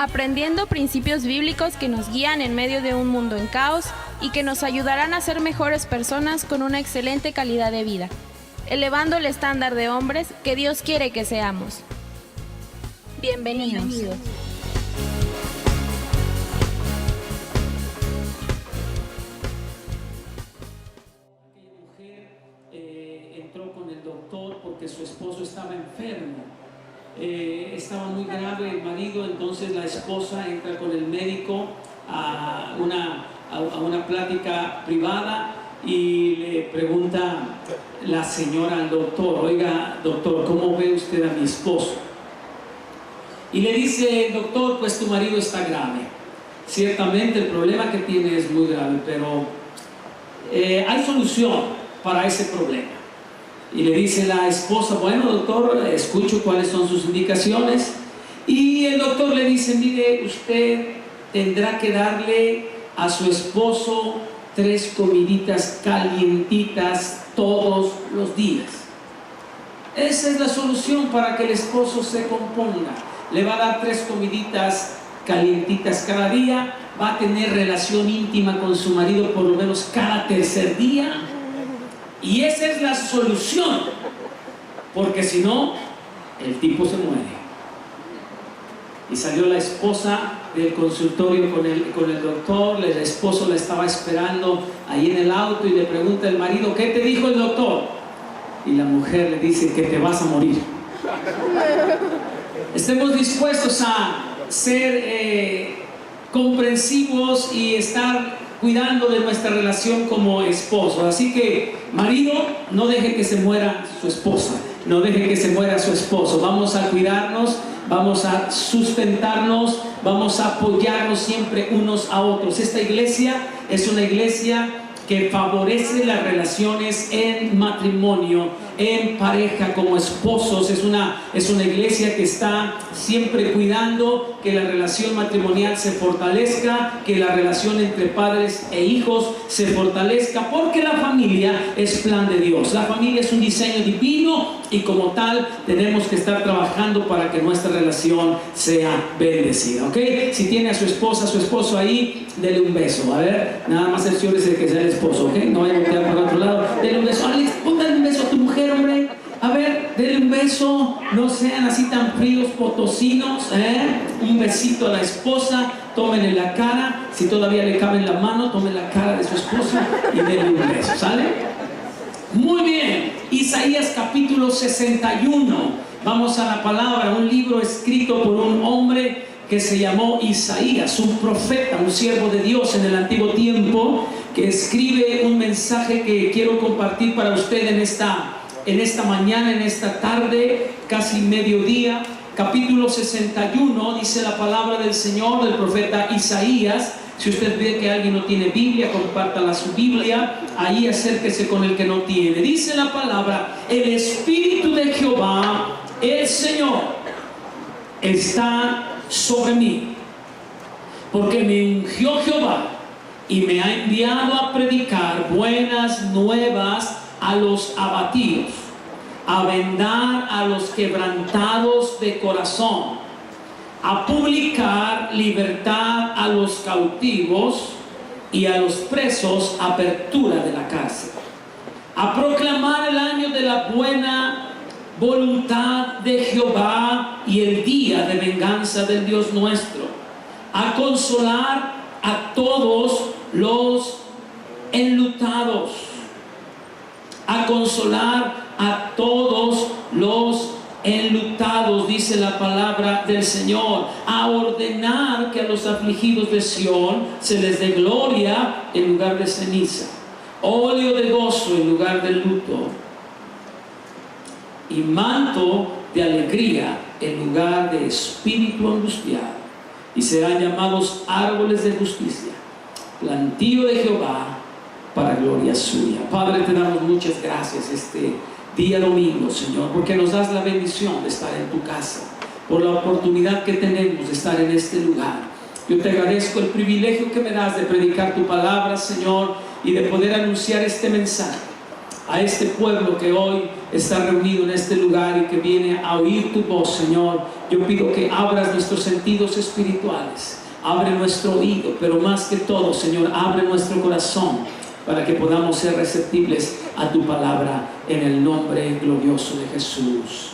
aprendiendo principios bíblicos que nos guían en medio de un mundo en caos y que nos ayudarán a ser mejores personas con una excelente calidad de vida, elevando el estándar de hombres que Dios quiere que seamos. Bienvenidos. Entró con el doctor porque su esposo estaba enfermo, estaba muy grave el marido. Entonces la esposa entra con el médico a una plática privada y le pregunta la señora al doctor: oiga, doctor, ¿cómo ve usted a mi esposo? Y le dice el doctor: pues tu marido está grave, ciertamente el problema que tiene es muy grave, pero hay solución para ese problema. Y le dice la esposa: bueno, doctor, escucho cuáles son sus indicaciones. Y el doctor le dice: mire, usted tendrá que darle a su esposo 3 comiditas calientitas todos los días. Esa es la solución para que el esposo se componga. Le va a dar 3 comiditas calientitas cada día, va a tener relación íntima con su marido por lo menos cada tercer día. Y esa es la solución, porque si no, el tipo se muere. Y salió la esposa del consultorio con el doctor. El esposo la estaba esperando ahí en el auto y le pregunta al marido: ¿qué te dijo el doctor? Y la mujer le dice: que te vas a morir. Estemos dispuestos a ser comprensivos y estar cuidando de nuestra relación como esposos. Así que, marido, no deje que se muera su esposa, no deje que se muera su esposo. Vamos a cuidarnos, vamos a sustentarnos, vamos a apoyarnos siempre unos a otros. Esta iglesia es una iglesia que favorece las relaciones en matrimonio, en pareja, como esposos. Es una iglesia que está siempre cuidando que la relación matrimonial se fortalezca, que la relación entre padres e hijos se fortalezca, porque la familia es plan de Dios. La familia es un diseño divino y como tal tenemos que estar trabajando para que nuestra relación sea bendecida, ¿ok? Si tiene a su esposa, a su esposo ahí, dele un beso. A ver, nada más el Señor es el que sea el esposo, ¿ok? No vaya a voltear por el otro lado. Dele un beso. Alex, póngale un beso a tu mujer, hombre. A ver, dele un beso. No sean así tan fríos potosinos, Un besito a la esposa. Tómenle la cara. Si todavía le cabe en la mano, tomen la cara de su esposa y denle un beso, ¿sale? Muy bien. Isaías capítulo 61. Vamos a la palabra. Un libro escrito por un hombre que se llamó Isaías, un profeta, un siervo de Dios en el antiguo tiempo, que escribe un mensaje que quiero compartir para usted en esta mañana, en esta tarde, casi mediodía. Capítulo 61, dice la palabra del Señor, del profeta Isaías. Si usted ve que alguien no tiene Biblia, compártala su Biblia. Ahí acérquese con el que no tiene. Dice la palabra: el Espíritu de Jehová, el Señor, está sobre mí, porque me ungió Jehová y me ha enviado a predicar buenas nuevas a los abatidos, a vendar a los quebrantados de corazón, a publicar libertad a los cautivos y a los presos apertura de la cárcel, a proclamar el año de la buena voluntad de Jehová y el día de venganza del Dios nuestro, a consolar a todos los enlutados, a consolar a todos los enlutados, dice la palabra del Señor, a ordenar que a los afligidos de Sión se les dé gloria en lugar de ceniza, óleo de gozo en lugar de luto, y manto de alegría en lugar de espíritu angustiado, y serán llamados árboles de justicia, plantío de Jehová para gloria suya. Padre, te damos muchas gracias este día domingo, Señor, porque nos das la bendición de estar en tu casa, por la oportunidad que tenemos de estar en este lugar. Yo te agradezco el privilegio que me das de predicar tu palabra, Señor, y de poder anunciar este mensaje a este pueblo que hoy está reunido en este lugar y que viene a oír tu voz, Señor. Yo pido que abras nuestros sentidos espirituales, abre nuestro oído, pero más que todo, Señor, abre nuestro corazón para que podamos ser receptibles a tu palabra, en el nombre glorioso de Jesús.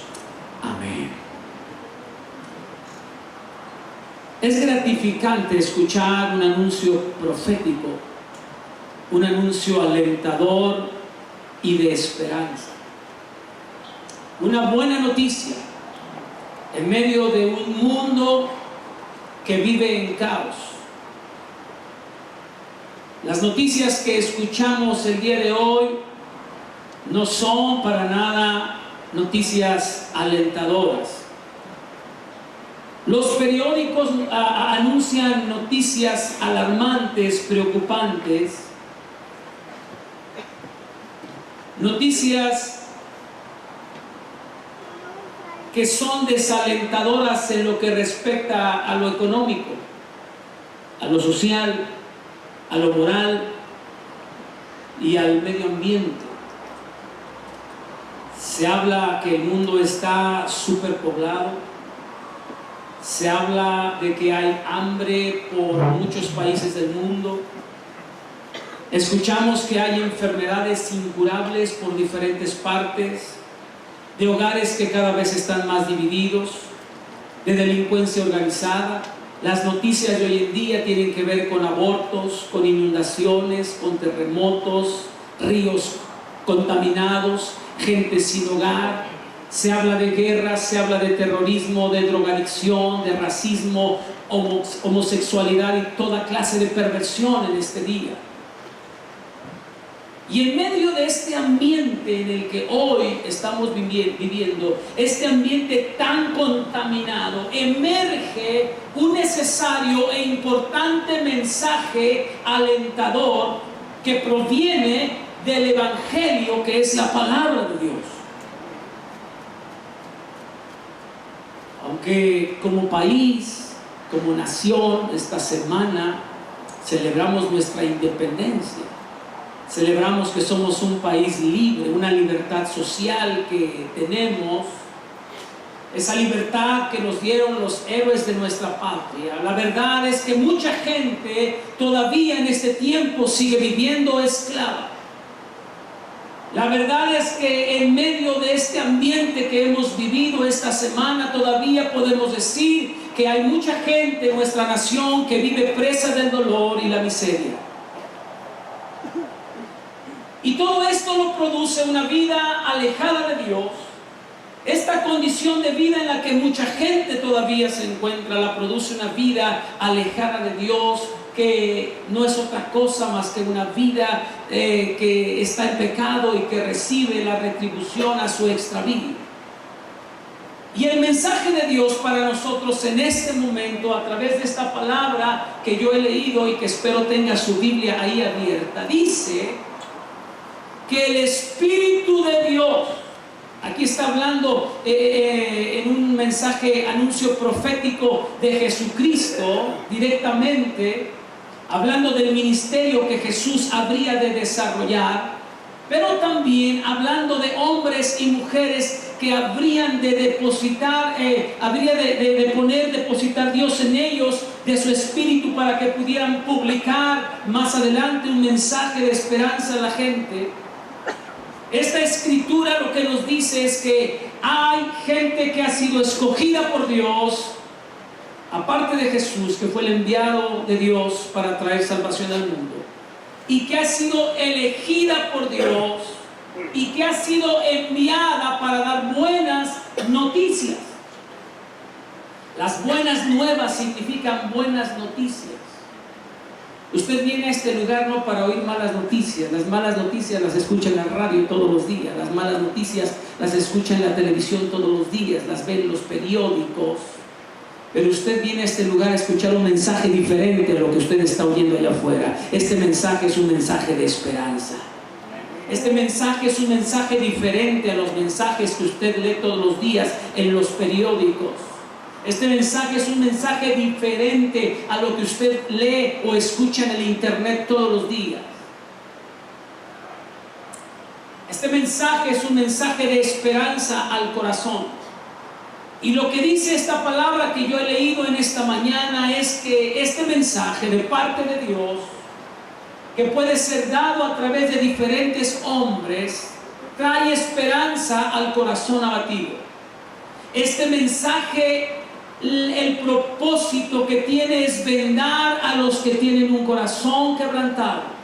Amén. Es gratificante escuchar un anuncio profético, un anuncio alentador y de esperanza. Una buena noticia en medio de un mundo que vive en caos. Las noticias que escuchamos el día de hoy no son para nada noticias alentadoras. Los periódicos anuncian noticias alarmantes, preocupantes, noticias que son desalentadoras en lo que respecta a lo económico, a lo social, a lo moral y al medio ambiente. Se habla que el mundo está superpoblado. Se habla de que hay hambre por muchos países del mundo. Escuchamos que hay enfermedades incurables por diferentes partes, de hogares que cada vez están más divididos, de delincuencia organizada. Las noticias de hoy en día tienen que ver con abortos, con inundaciones, con terremotos, ríos contaminados, gente sin hogar. Se habla de guerras, se habla de terrorismo, de drogadicción, de racismo, homosexualidad y toda clase de perversión en este día. Y en medio de este ambiente en el que hoy estamos viviendo, este ambiente tan contaminado, emerge un necesario e importante mensaje alentador que proviene del Evangelio, que es la palabra de Dios. Aunque como país, como nación, esta semana celebramos nuestra independencia, celebramos que somos un país libre, una libertad social que tenemos, esa libertad que nos dieron los héroes de nuestra patria. La verdad es que mucha gente todavía en este tiempo sigue viviendo esclava. La verdad es que en medio de este ambiente que hemos vivido esta semana, todavía podemos decir que hay mucha gente en nuestra nación que vive presa del dolor y la miseria. Y todo esto lo produce una vida alejada de Dios. Esta condición de vida en la que mucha gente todavía se encuentra, la produce una vida alejada de Dios, que no es otra cosa más que una vida que está en pecado y que recibe la retribución a su extravío. Y el mensaje de Dios para nosotros en este momento, a través de esta palabra que yo he leído y que espero tenga su Biblia ahí abierta, dice que el Espíritu de Dios, aquí está hablando en un mensaje, anuncio profético de Jesucristo, directamente hablando del ministerio que Jesús habría de desarrollar, pero también hablando de hombres y mujeres que habrían de depositar, depositar Dios en ellos de su espíritu para que pudieran publicar más adelante un mensaje de esperanza a la gente. Esta escritura lo que nos dice es que hay gente que ha sido escogida por Dios, aparte de Jesús, que fue el enviado de Dios para traer salvación al mundo, y que ha sido elegida por Dios y que ha sido enviada para dar buenas noticias. Las buenas nuevas significan buenas noticias. Usted viene a este lugar no para oír malas noticias. Las malas noticias las escucha en la radio todos los días. Las malas noticias las escucha en la televisión todos los días. Las ve en los periódicos. Pero usted viene a este lugar a escuchar un mensaje diferente a lo que usted está oyendo allá afuera. Este mensaje es un mensaje de esperanza. Este mensaje es un mensaje diferente a los mensajes que usted lee todos los días en los periódicos. Este mensaje es un mensaje diferente a lo que usted lee o escucha en el internet todos los días. Este mensaje es un mensaje de esperanza al corazón. Y lo que dice esta palabra que yo he leído en esta mañana es que este mensaje de parte de Dios, que puede ser dado a través de diferentes hombres, trae esperanza al corazón abatido. Este mensaje, el propósito que tiene es vendar a los que tienen un corazón quebrantado,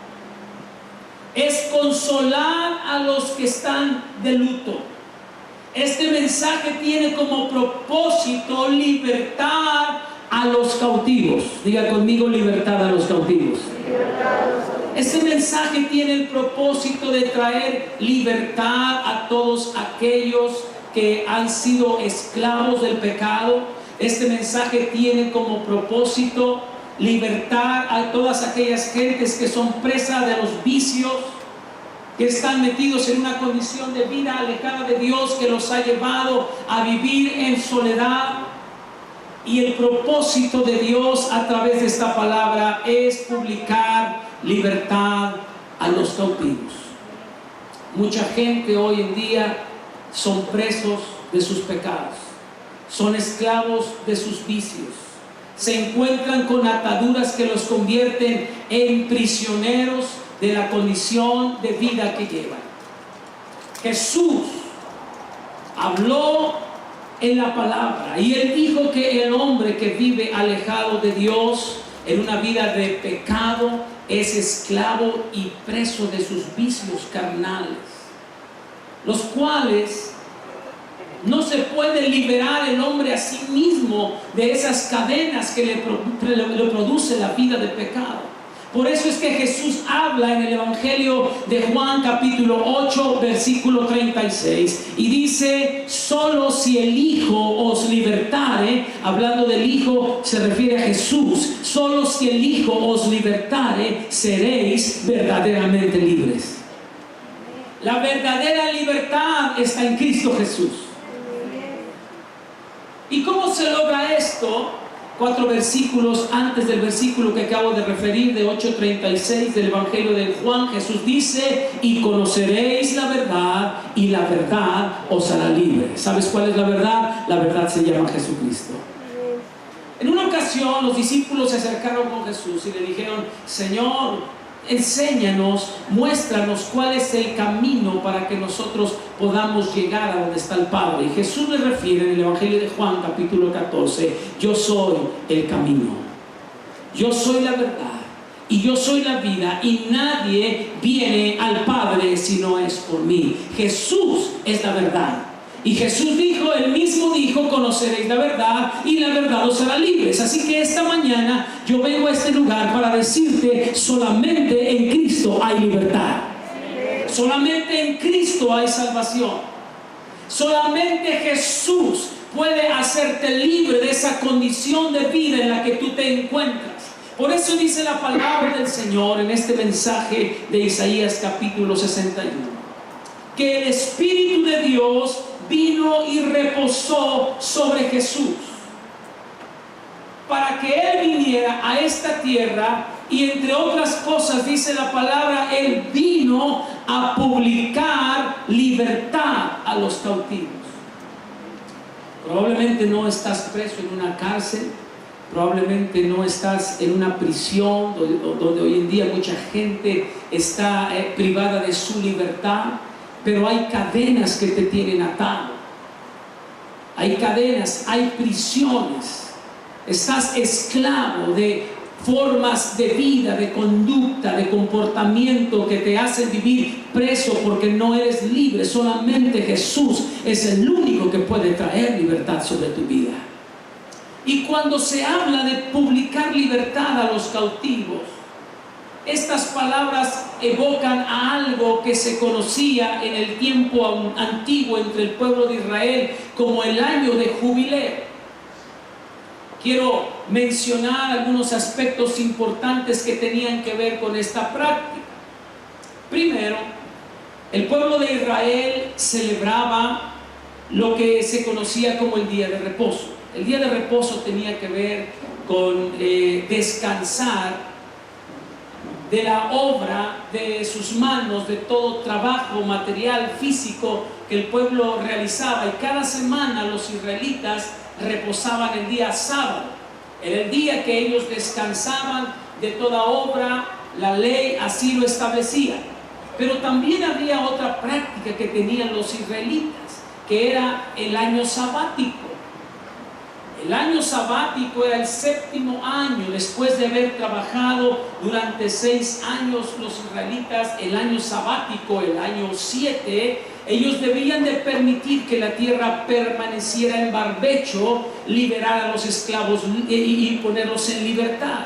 es consolar a los que están de luto. Este mensaje tiene como propósito libertar a los cautivos. Diga conmigo: libertad a los cautivos. Este mensaje tiene el propósito de traer libertad a todos aquellos que han sido esclavos del pecado. Este mensaje tiene como propósito libertar a todas aquellas gentes que son presas de los vicios, que están metidos en una condición de vida alejada de Dios, que los ha llevado a vivir en soledad. Y el propósito de Dios a través de esta palabra es publicar libertad a los cautivos. Mucha gente hoy en día son presos de sus pecados, son esclavos de sus vicios, se encuentran con ataduras que los convierten en prisioneros de la condición de vida que llevan. Jesús habló en la palabra y Él dijo que el hombre que vive alejado de Dios en una vida de pecado es esclavo y preso de sus vicios carnales, los cuales no se puede liberar el hombre a sí mismo de esas cadenas que le produce la vida de pecado. Por eso es que Jesús habla en el Evangelio de Juan capítulo 8 versículo 36 y dice: solo si el Hijo os libertare, hablando del Hijo se refiere a Jesús, solo si el Hijo os libertare seréis verdaderamente libres. La verdadera libertad está en Cristo Jesús. ¿Y cómo se logra esto? 4 versículos antes del versículo que acabo de referir, de 8:36 del Evangelio de Juan, Jesús dice: y conoceréis la verdad, y la verdad os hará libre. ¿Sabes cuál es la verdad? La verdad se llama Jesucristo. En una ocasión los discípulos se acercaron con Jesús y le dijeron: Señor, enséñanos, muéstranos cuál es el camino para que nosotros podamos llegar a donde está el Padre. Y Jesús le refiere en el Evangelio de Juan capítulo 14: yo soy el camino, yo soy la verdad y yo soy la vida, y nadie viene al Padre si no es por mí. Jesús es la verdad. Y Jesús dijo, Él mismo dijo: conoceréis la verdad y la verdad os hará libres. Así que esta mañana yo vengo a este lugar para decirte: solamente en Cristo hay libertad. Solamente en Cristo hay salvación. Solamente Jesús puede hacerte libre de esa condición de vida en la que tú te encuentras. Por eso dice la palabra del Señor en este mensaje de Isaías capítulo 61, que el Espíritu de Dios vino y reposó sobre Jesús para que Él viniera a esta tierra, y entre otras cosas dice la palabra, Él vino a publicar libertad a los cautivos. Probablemente no estás preso en una cárcel, probablemente no estás en una prisión donde hoy en día mucha gente está privada de su libertad, pero hay cadenas que te tienen atado. Hay cadenas, hay prisiones. Estás esclavo de formas de vida, de conducta, de comportamiento que te hacen vivir preso porque no eres libre. Solamente Jesús es el único que puede traer libertad sobre tu vida. Y cuando se habla de publicar libertad a los cautivos, estas palabras evocan a algo que se conocía en el tiempo antiguo entre el pueblo de Israel como el año de jubileo. Quiero mencionar algunos aspectos importantes que tenían que ver con esta práctica. Primero, el pueblo de Israel celebraba lo que se conocía como el día de reposo. El día de reposo tenía que ver con descansar de la obra de sus manos, de todo trabajo material, físico que el pueblo realizaba. Y cada semana los israelitas reposaban el día sábado. Era el día que ellos descansaban de toda obra. La ley así lo establecía. Pero también había otra práctica que tenían los israelitas, que era el año sabático. El año sabático era el 7º año, después de haber trabajado durante 6 años los israelitas. El año sabático, el año 7, ellos debían de permitir que la tierra permaneciera en barbecho, liberar a los esclavos y ponerlos en libertad.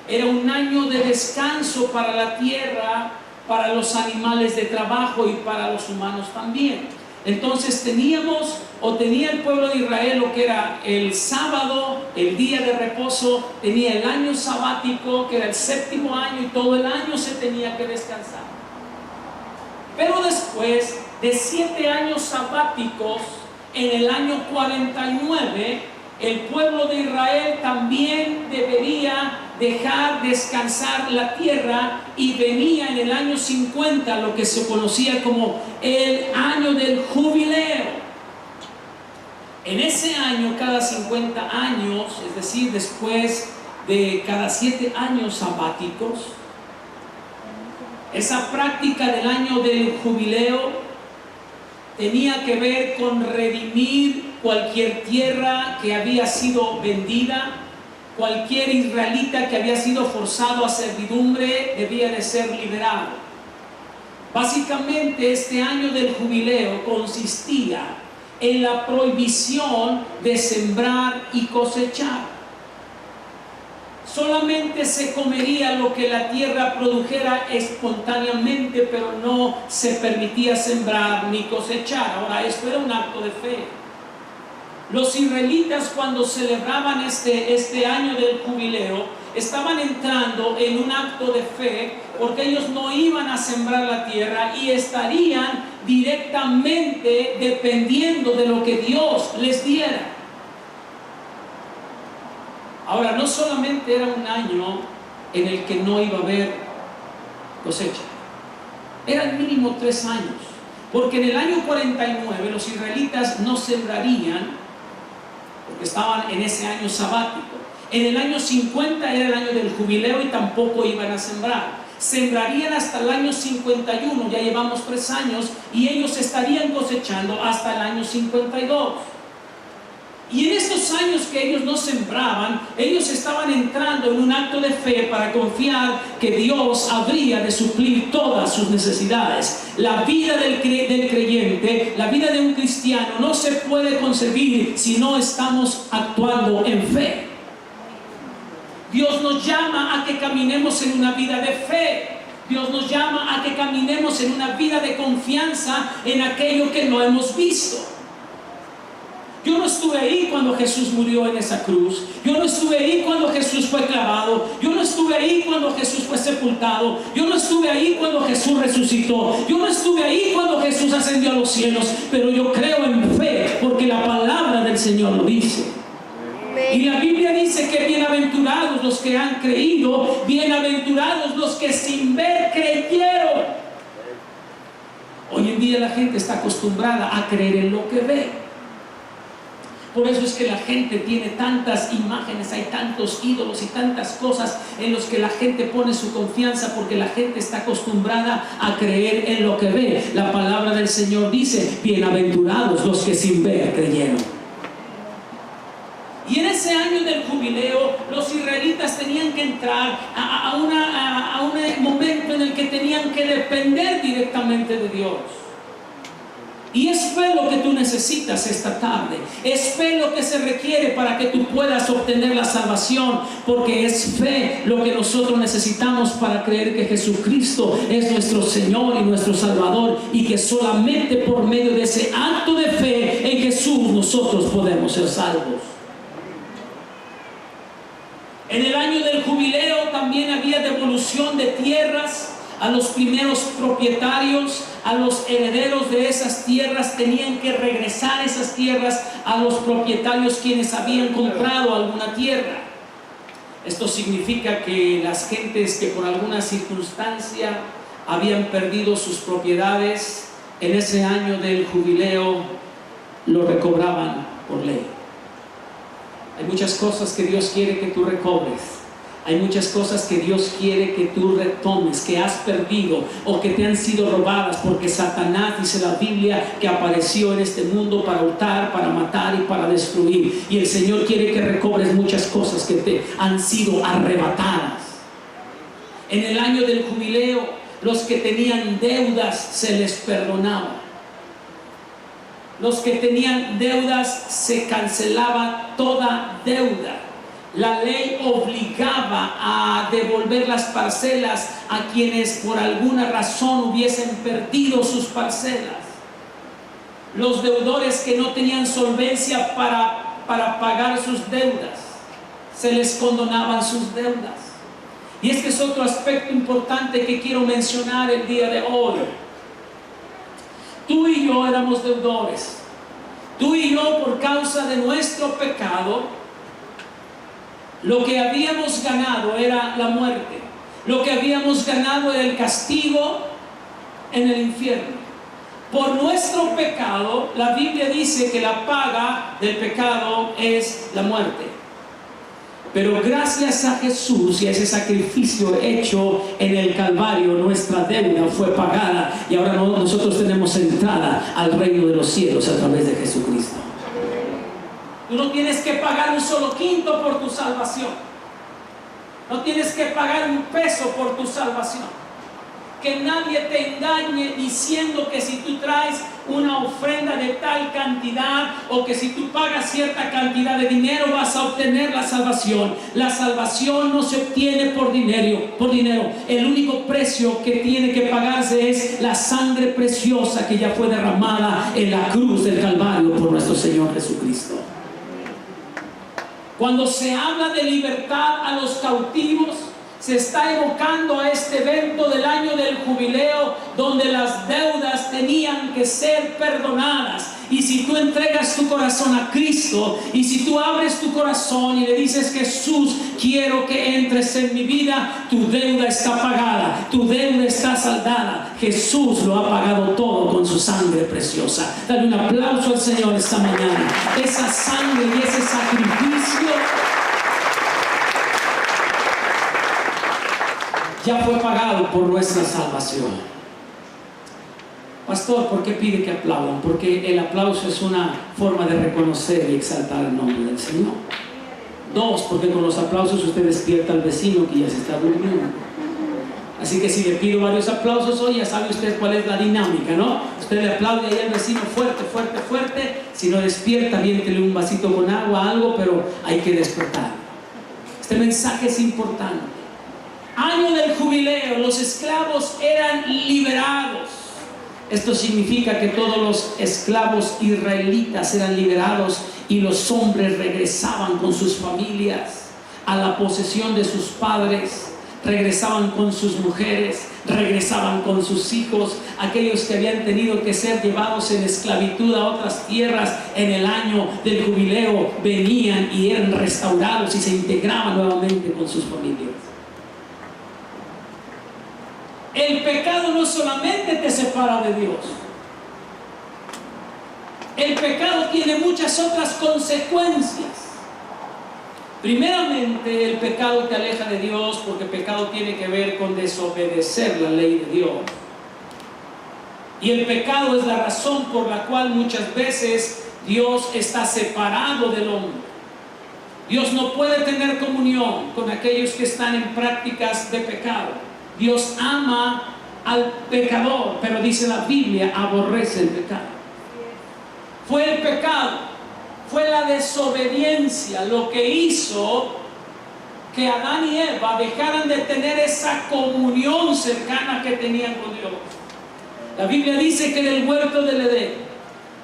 Era un año de descanso para la tierra, para los animales de trabajo y para los humanos también. Entonces tenía el pueblo de Israel lo que era el sábado, el día de reposo, tenía el año sabático, que era el 7º año, y todo el año se tenía que descansar. Pero después de 7 años sabáticos, en el año 49, el pueblo de Israel también debería dejar descansar la tierra, y venía en el año 50 lo que se conocía como el año del jubileo. En ese año, cada 50 años, es decir, después de cada 7 años sabáticos, esa práctica del año del jubileo tenía que ver con redimir cualquier tierra que había sido vendida. Cualquier israelita que había sido forzado a servidumbre debía de ser liberado. Básicamente, este año del jubileo consistía en la prohibición de sembrar y cosechar. Solamente se comería lo que la tierra produjera espontáneamente, pero no se permitía sembrar ni cosechar. Ahora, esto era un acto de fe. Los israelitas, cuando celebraban este año del jubileo, estaban entrando en un acto de fe, porque ellos no iban a sembrar la tierra y estarían directamente dependiendo de lo que Dios les diera. Ahora, no solamente era un año en el que no iba a haber cosecha, eran mínimo 3 años, porque en el año 49 los israelitas no sembrarían, porque estaban en ese año sabático. En el año 50 era el año del jubileo y tampoco iban a sembrar. Sembrarían hasta el año 51, ya llevamos 3 años, y ellos estarían cosechando hasta el año 52. Y en estos años que ellos no sembraban, ellos estaban entrando en un acto de fe para confiar que Dios habría de suplir todas sus necesidades. La vida del creyente, la vida de un cristiano, no se puede concebir si no estamos actuando en fe. Dios nos llama a que caminemos en una vida de fe. Dios nos llama a que caminemos en una vida de confianza en aquello que no hemos visto. Yo no estuve ahí cuando Jesús murió en esa cruz. Yo no estuve ahí cuando Jesús fue clavado. Yo no estuve ahí cuando Jesús fue sepultado. Yo no estuve ahí cuando Jesús resucitó. Yo no estuve ahí cuando Jesús ascendió a los cielos. Pero yo creo en fe, porque la palabra del Señor lo dice. Y la Biblia dice que bienaventurados los que han creído, bienaventurados los que sin ver creyeron. Hoy en día la gente está acostumbrada a creer en lo que ve. Por eso es que la gente tiene tantas imágenes, hay tantos ídolos y tantas cosas en los que la gente pone su confianza, porque la gente está acostumbrada a creer en lo que ve. La palabra del Señor dice: bienaventurados los que sin ver creyeron. Y en ese año del jubileo, los israelitas tenían que entrar a un momento en el que tenían que depender directamente de Dios. Y es fe lo que tú necesitas esta tarde. Es fe lo que se requiere para que tú puedas obtener la salvación, porque es fe lo que nosotros necesitamos para creer que Jesucristo es nuestro Señor y nuestro Salvador, y que solamente por medio de ese acto de fe en Jesús nosotros podemos ser salvos. En el año del jubileo también había devolución de tierras a los primeros propietarios. A los herederos de esas tierras tenían que regresar esas tierras a los propietarios quienes habían comprado alguna tierra. Esto significa que las gentes que por alguna circunstancia habían perdido sus propiedades, en ese año del jubileo lo recobraban por ley. Hay muchas cosas que Dios quiere que tú recobres. Hay muchas cosas que Dios quiere que tú retomes, que has perdido o que te han sido robadas, porque Satanás, dice la Biblia, que apareció en este mundo para hurtar, para matar y para destruir. Y el Señor quiere que recobres muchas cosas que te han sido arrebatadas. En el año del jubileo, los que tenían deudas se les perdonaba. Los que tenían deudas, se cancelaba toda deuda. La ley obligaba a devolver las parcelas a quienes por alguna razón hubiesen perdido sus parcelas. Los deudores que no tenían solvencia para pagar sus deudas, se les condonaban sus deudas. Y este es otro aspecto importante que quiero mencionar el día de hoy. Tú y yo éramos deudores. Tú y yo, por causa de nuestro pecado, lo que habíamos ganado era la muerte. Lo que habíamos ganado era el castigo en el infierno. Por nuestro pecado, la Biblia dice que la paga del pecado es la muerte. Pero gracias a Jesús y a ese sacrificio hecho en el Calvario, nuestra deuda fue pagada y ahora nosotros tenemos entrada al reino de los cielos a través de Jesucristo. Tú no tienes que pagar un solo quinto por tu salvación. No tienes que pagar un peso por tu salvación. Que nadie te engañe diciendo que si tú traes una ofrenda de tal cantidad o que si tú pagas cierta cantidad de dinero vas a obtener la salvación. La salvación no se obtiene por dinero. El único precio que tiene que pagarse es la sangre preciosa que ya fue derramada en la cruz del Calvario por nuestro Señor Jesucristo. Cuando se habla de libertad a los cautivos, se está evocando a este evento del año del jubileo, donde las deudas tenían que ser perdonadas. Y si tú entregas tu corazón a Cristo, y si tú abres tu corazón y le dices: Jesús, quiero que entres en mi vida, tu deuda está pagada, tu deuda está saldada. Jesús lo ha pagado todo con su sangre preciosa. Dale un aplauso al Señor esta mañana. Esa sangre y ese sacrificio ya fue pagado por nuestra salvación. Pastor, ¿por qué pide que aplaudan? Porque el aplauso es una forma de reconocer y exaltar el nombre del Señor. 2, porque con los aplausos usted despierta al vecino que ya se está durmiendo. Así que si le pido varios aplausos hoy, ya sabe usted cuál es la dinámica, ¿no? Usted le aplaude ahí al vecino fuerte, fuerte, fuerte. Si no despierta, aviéntele un vasito con agua, algo, pero hay que despertar. Este mensaje es importante. Año del jubileo, los esclavos eran liberados. Esto significa que todos los esclavos israelitas eran liberados y los hombres regresaban con sus familias a la posesión de sus padres, regresaban con sus mujeres, regresaban con sus hijos. Aquellos que habían tenido que ser llevados en esclavitud a otras tierras en el año del jubileo venían y eran restaurados y se integraban nuevamente con sus familias. El pecado no solamente te separa de Dios. El pecado tiene muchas otras consecuencias. Primeramente, el pecado te aleja de Dios, porque pecado tiene que ver con desobedecer la ley de Dios. Y el pecado es la razón por la cual muchas veces Dios está separado del hombre. Dios no puede tener comunión con aquellos que están en prácticas de pecado. Dios ama al pecador, pero dice la Biblia, aborrece el pecado. Fue el pecado, fue la desobediencia lo que hizo que Adán y Eva dejaran de tener esa comunión cercana que tenían con Dios. La Biblia dice que en el huerto del Edén,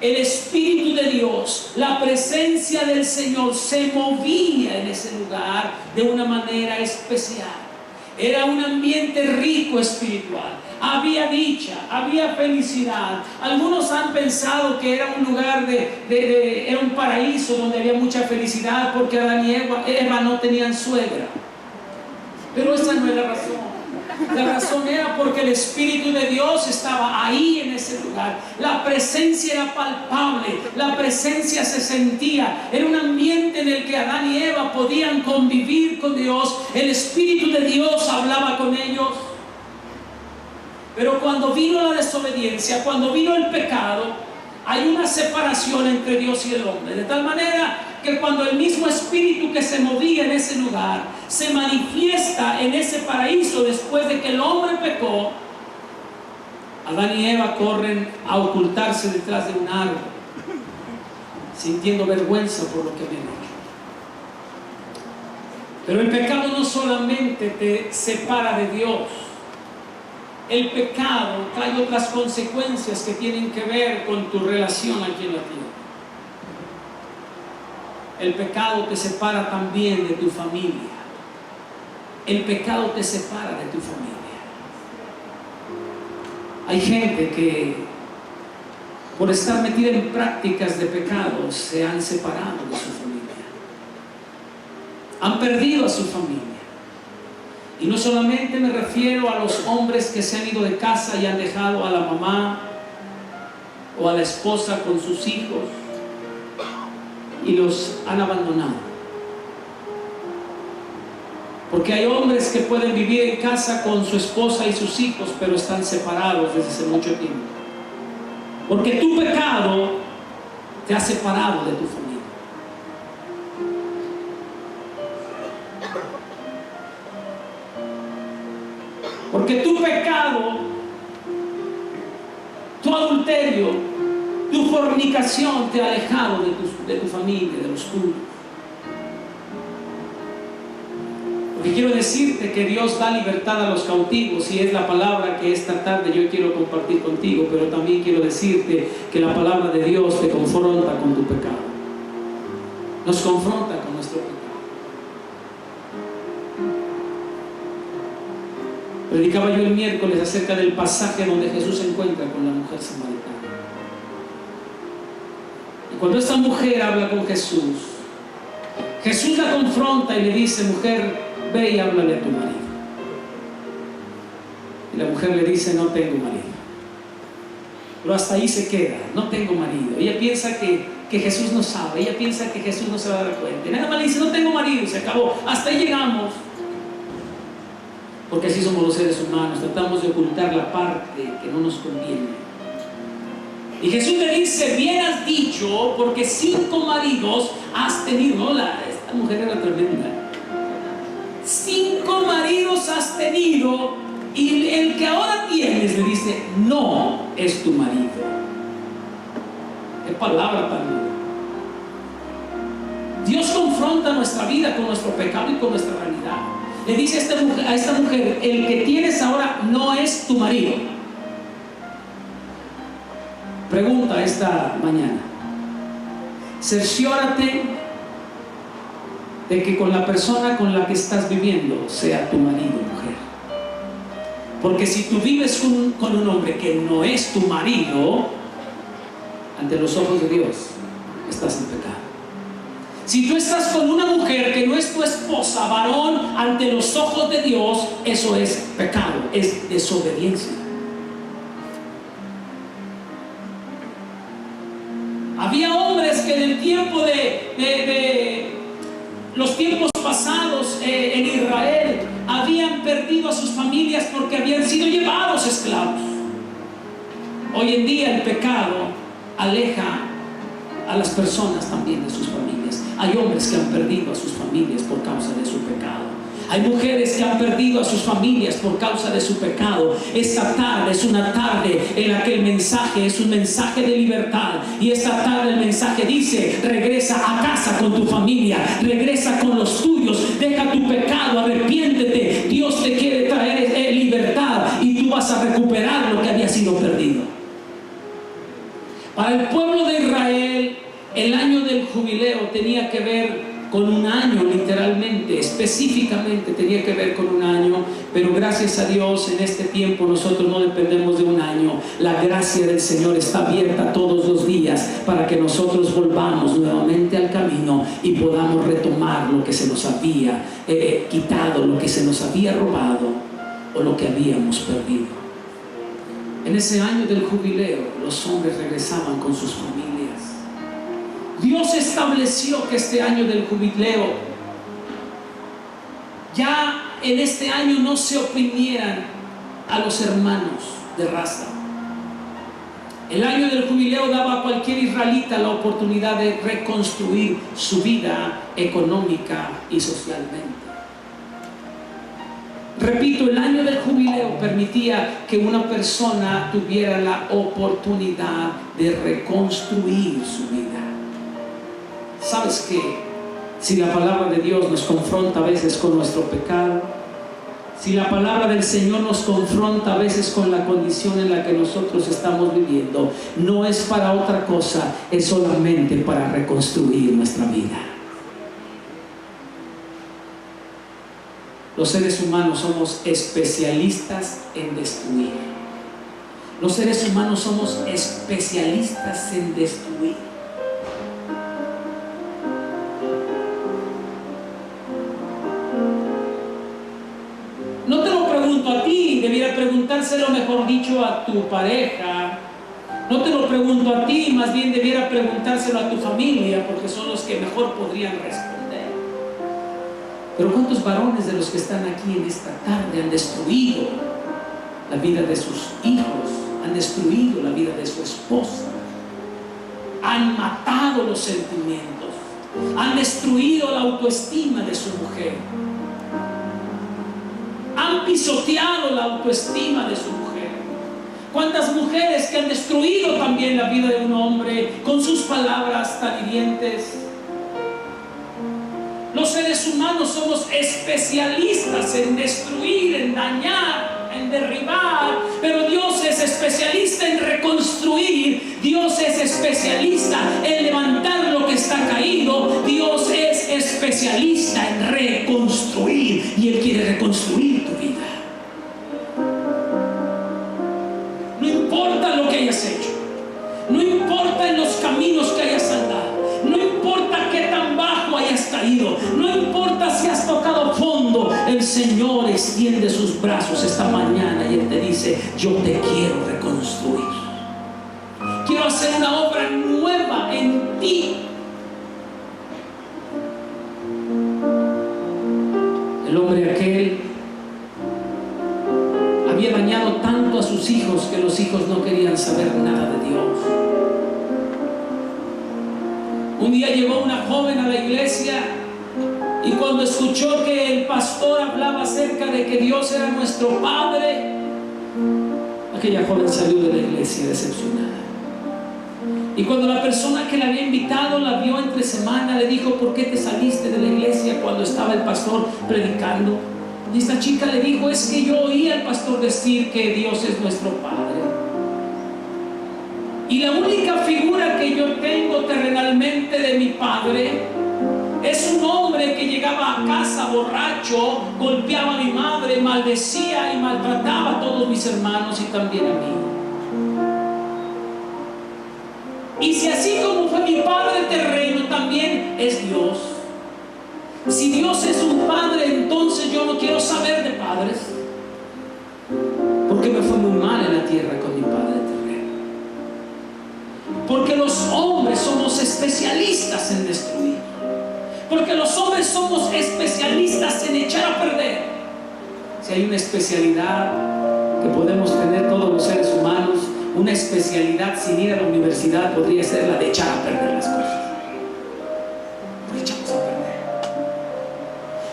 el Espíritu de Dios, la presencia del Señor se movía en ese lugar de una manera especial. Era un ambiente rico espiritual. Había dicha, había felicidad. Algunos han pensado que era un lugar era un paraíso donde había mucha felicidad, porque Adán y Eva no tenían suegra. Pero esa no es la razón. La razón era porque el Espíritu de Dios estaba ahí en ese lugar. La presencia era palpable, la presencia se sentía. Era un ambiente en el que Adán y Eva podían convivir con Dios. El Espíritu de Dios hablaba con ellos. Pero cuando vino la desobediencia, cuando vino el pecado, hay una separación entre Dios y el hombre. De tal manera que cuando el mismo espíritu que se movía en ese lugar se manifiesta en ese paraíso después de que el hombre pecó, Adán y Eva corren a ocultarse detrás de un árbol, sintiendo vergüenza por lo que habían hecho. Pero el pecado no solamente te separa de Dios. El pecado trae otras consecuencias que tienen que ver con tu relación aquí en la tierra. El pecado te separa también de tu familia. El pecado te separa de tu familia. Hay gente que por estar metida en prácticas de pecado se han separado de su familia. Han perdido a su familia. Y no solamente me refiero a los hombres que se han ido de casa y han dejado a la mamá o a la esposa con sus hijos y los han abandonado. Porque hay hombres que pueden vivir en casa con su esposa y sus hijos, pero están separados desde hace mucho tiempo. Porque tu pecado te ha separado de tu familia. Porque tu pecado, tu adulterio, tu fornicación te ha alejado de tu familia, de los tuyos. Porque quiero decirte que Dios da libertad a los cautivos y es la palabra que esta tarde yo quiero compartir contigo, pero también quiero decirte que la palabra de Dios te confronta con tu pecado. Nos confronta con nuestro pecado. Predicaba yo el miércoles acerca del pasaje donde Jesús se encuentra con la mujer samaritana. Y cuando esta mujer habla con Jesús, Jesús la confronta y le dice: mujer, ve y háblale a tu marido. Y la mujer le dice: no tengo marido. Pero hasta ahí se queda: no tengo marido. Ella piensa que Jesús no sabe, ella piensa que Jesús no se va a dar cuenta. Y nada más le dice: no tengo marido, y se acabó. Hasta ahí llegamos. Porque así somos los seres humanos, tratamos de ocultar la parte que no nos conviene. Y Jesús le dice: bien has dicho, porque 5 maridos has tenido. No, esta mujer era tremenda. 5 maridos has tenido, y el que ahora tienes, le dice, no es tu marido. Qué palabra tan dura. Dios confronta nuestra vida con nuestro pecado y con nuestra realidad. Le dice a esta mujer: el que tienes ahora no es tu marido. Pregunta esta mañana: cerciórate de que con la persona con la que estás viviendo sea tu marido, mujer. Porque si tú vives con un hombre que no es tu marido, ante los ojos de Dios estás en pecado. Si tú estás con una mujer que no es tu esposa, varón, ante los ojos de Dios, eso es pecado, es desobediencia. Había hombres que en el tiempo de los tiempos pasados en Israel habían perdido a sus familias porque habían sido llevados esclavos. Hoy en día el pecado aleja a las personas también de sus familias. Hay hombres que han perdido a sus familias por causa de su pecado. Hay mujeres que han perdido a sus familias por causa de su pecado. Esta tarde es una tarde en la que el mensaje es un mensaje de libertad. Y esta tarde el mensaje dice: regresa a casa con tu familia, regresa con los tuyos, deja tu pecado, arrepiéntete. Dios te quiere traer libertad y tú vas a recuperar lo que había sido perdido. Para el pueblo de Israel, el año del jubileo tenía que ver con un año, literalmente, específicamente tenía que ver con un año, pero gracias a Dios en este tiempo nosotros no dependemos de un año. La gracia del Señor está abierta todos los días para que nosotros volvamos nuevamente al camino y podamos retomar lo que se nos había quitado, lo que se nos había robado o lo que habíamos perdido. En ese año del jubileo, los hombres regresaban con sus familias. Dios estableció que este año del jubileo, ya en este año no se oprimieran a los hermanos de raza. El año del jubileo daba a cualquier israelita la oportunidad de reconstruir su vida económica y socialmente. Repito, el año del jubileo permitía que una persona tuviera la oportunidad de reconstruir su vida. ¿Sabes qué? Si la palabra de Dios nos confronta a veces con nuestro pecado, si la palabra del Señor nos confronta a veces con la condición en la que nosotros estamos viviendo, no es para otra cosa, es solamente para reconstruir nuestra vida. Los seres humanos somos especialistas en destruir. Los seres humanos somos especialistas en destruir. No te lo pregunto a ti, debiera preguntárselo, mejor dicho, a tu pareja. No te lo pregunto a ti, más bien debiera preguntárselo a tu familia, porque son los que mejor podrían responder. Pero ¿cuántos varones de los que están aquí en esta tarde han destruido la vida de sus hijos? Han destruido la vida de su esposa. Han matado los sentimientos. Han destruido la autoestima de su mujer. Han pisoteado la autoestima de su mujer. ¿Cuántas mujeres que han destruido también la vida de un hombre con sus palabras tan hirientes? Los seres humanos somos especialistas en destruir, en dañar, en derribar, pero Dios es especialista en reconstruir. Dios es especialista en levantar lo que está caído. Dios es especialista en reconstruir, y Él quiere reconstruir tu vida. No importa lo que hayas hecho, no importa en los caminos que hayas andado, no importa qué tan bajo hayas caído, no importa si has tocado fondo, el Señor extiende sus brazos esta mañana y Él te dice: yo te quiero reconstruir. Quiero hacer una obra nueva en ti. El hombre aquel había dañado tanto a sus hijos que los hijos no querían saber nada de Dios. Un día llegó una joven a la iglesia y cuando escuchó que el pastor hablaba acerca de que Dios era nuestro Padre, aquella joven salió de la iglesia decepcionada. Y cuando la persona que la había invitado la vio entre semana, le dijo: ¿por qué te saliste de la iglesia cuando estaba el pastor predicando? Y esta chica le dijo: es que yo oí al pastor decir que Dios es nuestro Padre, y la única figura que yo tengo terrenalmente de mi padre es un hombre que llegaba a casa borracho, golpeaba a mi madre, maldecía y maltrataba a todos mis hermanos y también a mí. Y si así como fue mi padre terreno, también es Dios. Si Dios es un padre, entonces yo no quiero saber de padres, porque me fue muy mal en la tierra con mi padre terreno. Porque los hombres somos especialistas en destruir. Porque los hombres somos especialistas en echar a perder. Si hay una especialidad que podemos tener todos los seres humanos, una especialidad sin ir a la universidad, podría ser la de echar a perder las cosas. Porque echamos a perder.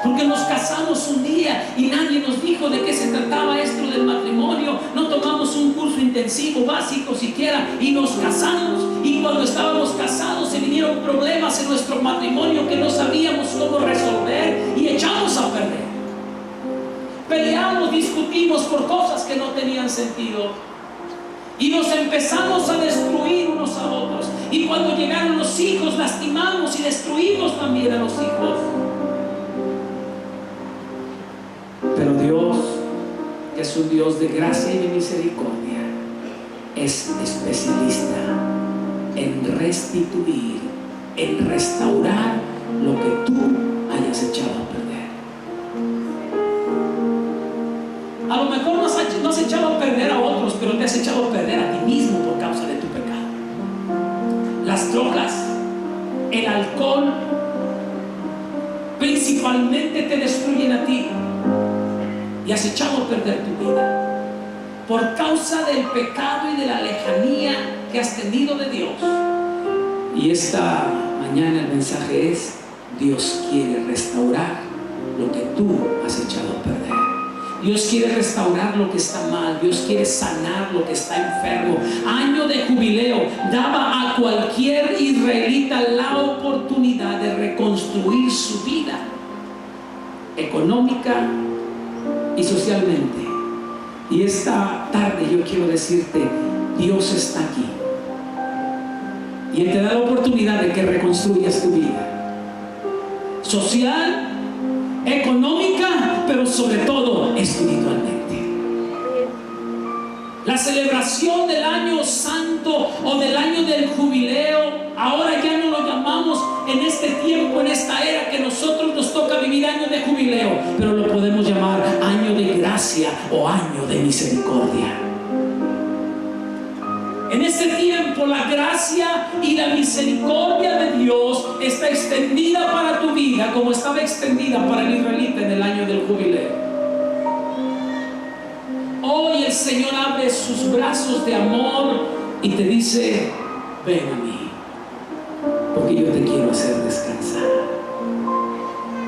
Porque nos casamos un día y nadie nos dijo de qué se trataba esto del matrimonio. No tomamos un curso intensivo, básico siquiera, y nos casamos. Y cuando estábamos casados se vinieron problemas en nuestro matrimonio que no sabíamos cómo resolver y echamos a perder. Peleamos, discutimos por cosas que no tenían sentido. y nos empezamos a destruir unos a otros. Y cuando llegaron los hijos, lastimamos y destruimos también a los hijos. Pero Dios, que es un Dios de gracia y de misericordia, es especialista en restituir, en restaurar lo que tú hayas echado a perder. A lo mejor no has echado a perder a otros, pero te has echado a perder a ti mismo por causa de tu pecado. Las drogas, el alcohol, principalmente te destruyen a ti, y has echado a perder tu vida por causa del pecado y de la lejanía que has tenido de Dios. Y esta mañana el mensaje es: Dios quiere restaurar lo que tú has echado a perder. Dios quiere restaurar lo que está mal. Dios quiere sanar lo que está enfermo. Año de jubileo daba a cualquier israelita la oportunidad de reconstruir su vida económica y socialmente. Y esta tarde yo quiero decirte: Dios está aquí y Él te da la oportunidad de que reconstruyas tu vida social, económica, pero sobre todo espiritualmente. La celebración del año santo o del año del jubileo, ahora ya no lo llamamos en este tiempo, en esta era que nosotros nos toca vivir año de jubileo, pero lo podemos llamar año de gracia o año de misericordia. En este tiempo la gracia y la misericordia de Dios está extendida para tu vida como estaba extendida para el israelita en el año del jubileo. Hoy el Señor abre sus brazos de amor y te dice: ven a mí, porque yo te quiero hacer descansar.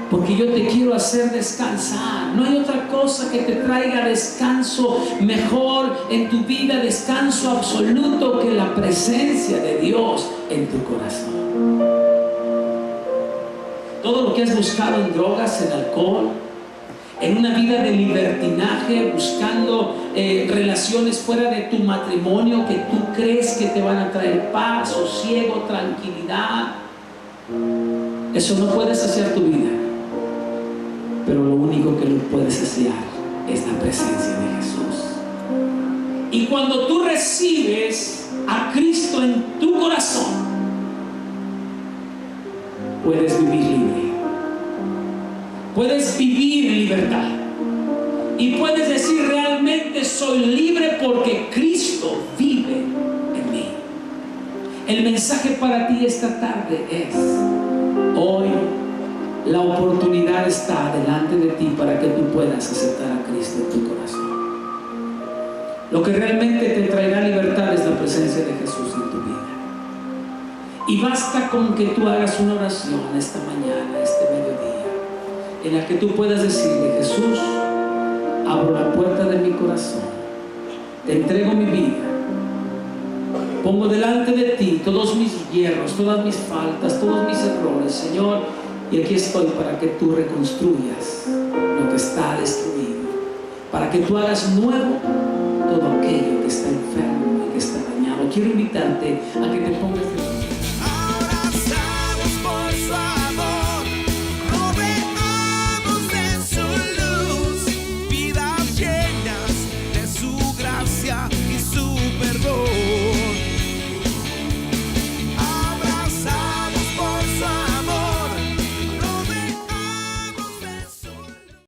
Porque yo te quiero hacer descansar. No hay otra cosa que te traiga descanso mejor en tu vida, descanso absoluto, que la presencia de Dios en tu corazón. Todo lo que has buscado en drogas, en alcohol, en una vida de libertinaje, buscando relaciones fuera de tu matrimonio que tú crees que te van a traer paz, sosiego, tranquilidad, eso no puede saciar tu vida. Pero lo único que lo puede saciar es la presencia de Jesús. Y cuando tú recibes a Cristo en tu corazón, puedes vivir libre, puedes vivir en libertad y puedes decir: realmente soy libre porque Cristo vive en mí. El mensaje para ti esta tarde es: hoy la oportunidad está delante de ti para que tú puedas aceptar a Cristo en tu corazón. Lo que realmente te traerá libertad es la presencia de Jesús en tu vida. Y basta con que tú hagas una oración esta mañana, este mediodía, en la que tú puedas decirle: Jesús, abro la puerta de mi corazón, te entrego mi vida, pongo delante de ti todos mis hierros, todas mis faltas, todos mis errores, Señor. Y aquí estoy para que tú reconstruyas lo que está destruido, para que tú hagas nuevo todo aquello que está enfermo y que está dañado. Quiero invitarte a que te pongas de pie.